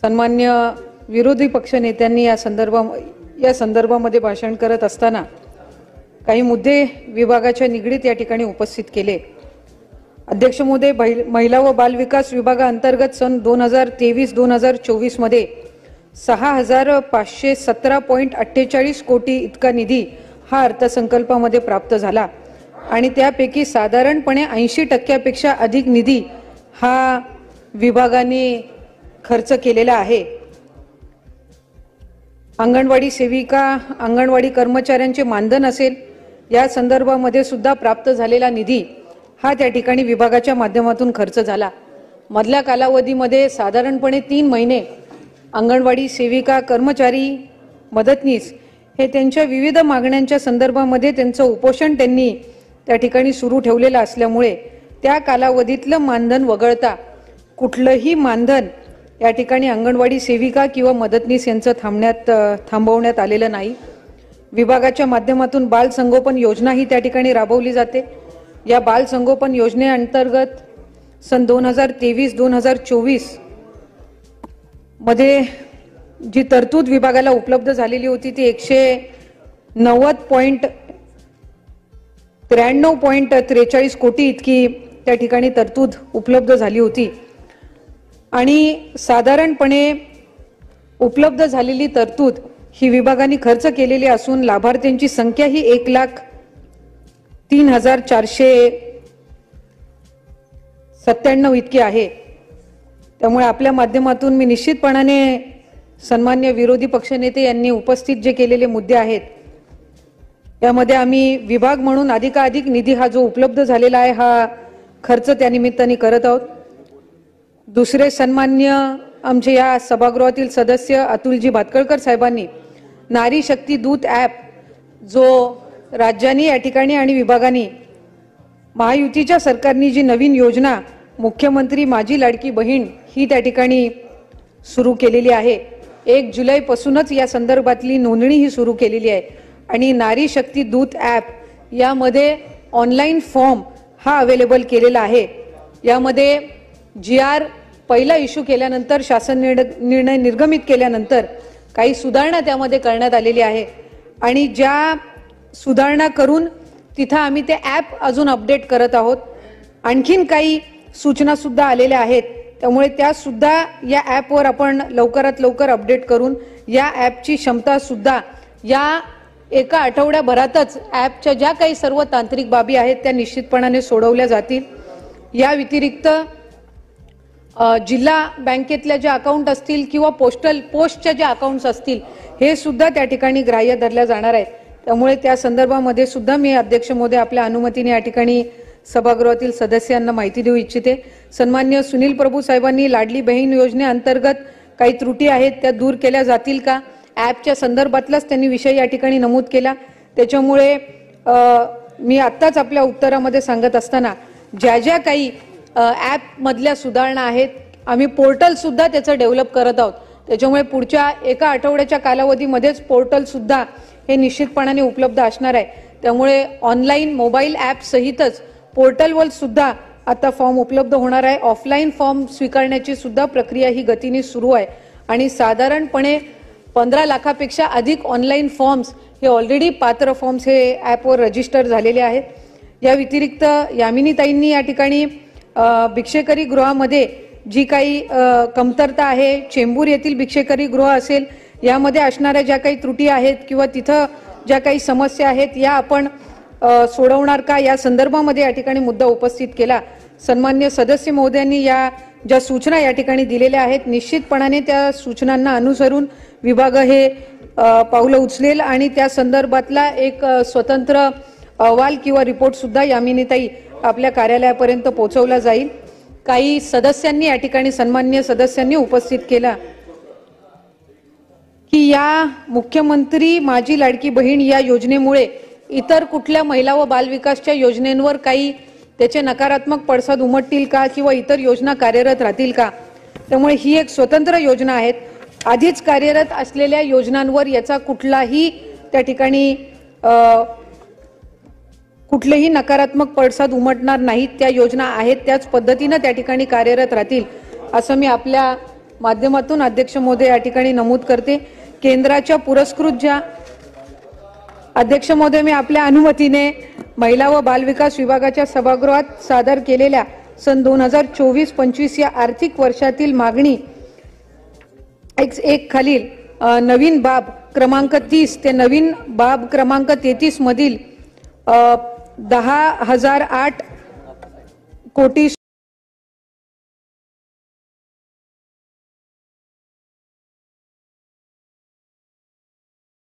सन्मान्य विरोधी पक्षनेत्यांनी या संदर्भामध्ये भाषण करत असताना काही मुद्दे विभागाच्या निगडीत या ठिकाणी उपस्थित केले। अध्यक्ष महोदय, महिला व बाल विकास विभागाअंतर्गत सन 2023-2024 मध्ये 6517.48 कोटी इतका निधी हा अर्थसंकल्पामध्ये प्राप्त झाला आणि त्यापैकी साधारणपणे 80% अधिक निधी हा विभागाने खर्च केलेला आहे। अंगणवाडी सेविका, अंगणवाडी कर्मचाऱ्यांचे मानधन असेल, या संदर्भामध्ये सुद्धा प्राप्त झालेला निधी हा त्या ठिकाणी विभागाच्या माध्यमातून खर्च झाला। मधल्या कालावधीमध्ये साधारणपणे 3 महिने अंगणवाडी सेविका, कर्मचारी, मदतनीस हे त्यांच्या विविध मागण्यांच्या संदर्भामध्ये त्यांचं उपोषण त्यांनी त्या ठिकाणी सुरू ठेवलेलं असल्यामुळे त्या कालावधीतलं मानधन वगळता कुठलंही मानधन या ठिकाणी अंगणवाडी सेविका किंवा मदतनीस यांचं थांबवण्यात आलेलं नाही। विभागाच्या माध्यमातून बाल संगोपन योजना ही त्या ठिकाणी राबवली जाते। या बाल संगोपन योजनेअंतर्गत सन 2023-2024 मध्ये जी तरतूद विभागाला उपलब्ध झालेली होती ती 190.43 कोटी इतकी त्या ठिकाणी तरतूद उपलब्ध झाली होती आणि साधारणपणे उपलब्ध झालेली तरतूद ही विभागाने खर्च केलेली असून लाभार्थ्यांची संख्या ही 1,03,497 इतकी आहे। त्यामुळे आपल्या माध्यमातून मी निश्चितपणाने सन्मान्य विरोधी पक्षनेते यांनी उपस्थित जे केलेले मुद्दे आहेत यामध्ये आम्ही विभाग म्हणून अधिकाधिक निधी हा जो उपलब्ध झालेला आहे हा खर्च त्या निमित्ताने करत आहोत। दुसरे सन्मान्य आमचे या सभागृहातील सदस्य अतुलजी भातखळकर साहेबांनी नारी शक्ती दूत ॲप जो राज्यांनी या ठिकाणी आणि विभागाने महायुतीच्या सरकारने जी नवीन योजना मुख्यमंत्री माझी लाडकी बहीण ही त्या ठिकाणी सुरू केलेली आहे। 1 जुलैपासूनच या संदर्भातली नोंदणी ही सुरू केलेली आहे आणि नारी शक्ती दूत ॲप यामध्ये ऑनलाईन फॉर्म हा अवेलेबल केलेला आहे। यामध्ये GR पहिला इश्यू केल्यानंतर, शासन निर्णय निर्गमित केल्यानंतर काही सुधारणा त्यामध्ये करण्यात आलेली आहे आणि ज्या सुधारणा करून तिथं आम्ही ते ॲप अजून अपडेट करत आहोत। आणखीन काही सूचना सुद्धा आलेल्या आहेत, त्यामुळे त्या सुद्धा या ॲपवर आपण लवकरात लवकर अपडेट करून या ॲपची क्षमता सुद्धा या एका आठवड्याभरातच ॲपच्या ज्या काही सर्व तांत्रिक बाबी आहेत त्या निश्चितपणाने सोडवल्या जातील। या व्यतिरिक्त जिल्हा बँकेतल्या ज्या अकाउंट असतील किंवा पोस्टच्या ज्या अकाउंट्स असतील हे सुद्धा त्या ठिकाणी ग्राह्य धरल्या जाणार आहेत। त्यामुळे त्या संदर्भामध्ये सुद्धा मी अध्यक्ष महोदय आपल्या अनुमतीने या ठिकाणी सभागृहातील सदस्यांना माहिती देऊ इच्छिते। सन्मान्य सुनील प्रभू साहेबांनी लाडली बहीण योजनेअंतर्गत काही त्रुटी आहेत त्या दूर केल्या जातील का, ॲपच्या संदर्भातलाच त्यांनी विषय या ठिकाणी नमूद केला। त्याच्यामुळे मी आत्ताच आपल्या उत्तरामध्ये सांगत असताना ज्या ज्या काही ॲप मधल्या सुधारणा आहेत आम्ही पोर्टल सुद्धा त्याचं डेव्हलप करत आहोत। त्याच्यामुळे पुढच्या एका आठवड्याच्या कालावधीमध्येच पोर्टल सुद्धा हे निश्चितपणाने उपलब्ध असणार आहे। त्यामुळे ऑनलाईन मोबाईल ॲप सहितच पोर्टलवर सुद्धा आता फॉर्म उपलब्ध होणार आहे। ऑफलाईन फॉर्म स्वीकारण्याची सुद्धा प्रक्रिया ही गतीने सुरू आहे आणि साधारणपणे 15 लाखापेक्षा अधिक ऑनलाईन फॉर्म्स हे ऑलरेडी पात्र फॉर्म्स हे ॲपवर रजिस्टर झालेले आहेत। या व्यतिरिक्त यामिनीताईंनी या ठिकाणी भिक्षेकरी गृहामध्ये जी काही कमतरता आहे, चेंबूर येथील भिक्षेकरी गृह असेल यामध्ये असणाऱ्या ज्या काही त्रुटी आहेत किंवा तिथं ज्या काही समस्या आहेत या आपण सोडवणार का या संदर्भामध्ये या ठिकाणी मुद्दा उपस्थित केला। सन्मान्य सदस्य महोदयांनी या ज्या सूचना या ठिकाणी दिलेल्या आहेत निश्चितपणाने त्या सूचनांना अनुसरून विभाग हे पावलं उचलेल आणि त्या संदर्भातला एक स्वतंत्र अहवाल किंवा रिपोर्ट सुद्धा यामिनीताई आपल्या कार्यालयापर्यंत पोहोचवला जाईल। काही सदस्यांनी या ठिकाणी सन्मान्य सदस्यांनी उपस्थित केला की या मुख्यमंत्री माझी लाडकी बहीण या योजनेमुळे इतर कुठल्या महिला व बालविकासच्या योजनेंवर काही त्याचे नकारात्मक पडसाद उमटतील का किंवा इतर योजना कार्यरत राहतील का। त्यामुळे ही एक स्वतंत्र योजना आहे। आधीच कार्यरत असलेल्या योजनांवर याचा कुठलाही त्या ठिकाणी कुठलेही नकारात्मक पडसाद उमटणार नाहीत। त्या योजना आहेत त्याच पद्धतीने त्या ठिकाणी कार्यरत राहतील असं मी आपल्या माध्यमातून अध्यक्ष महोदय या ठिकाणी नमूद करते, केंद्राच्या पुरस्कृत ज्या अध्यक्ष महोदय मी आपल्या अनुमतीने महिला व बाल विकास विभागाच्या सभागृहात सादर केलेल्या सन 2024-25 या आर्थिक वर्षातील मागणी एक खालील नवीन बाब क्रमांक 30 ते नवीन बाब क्रमांक 33 मधील 10,008 कोटी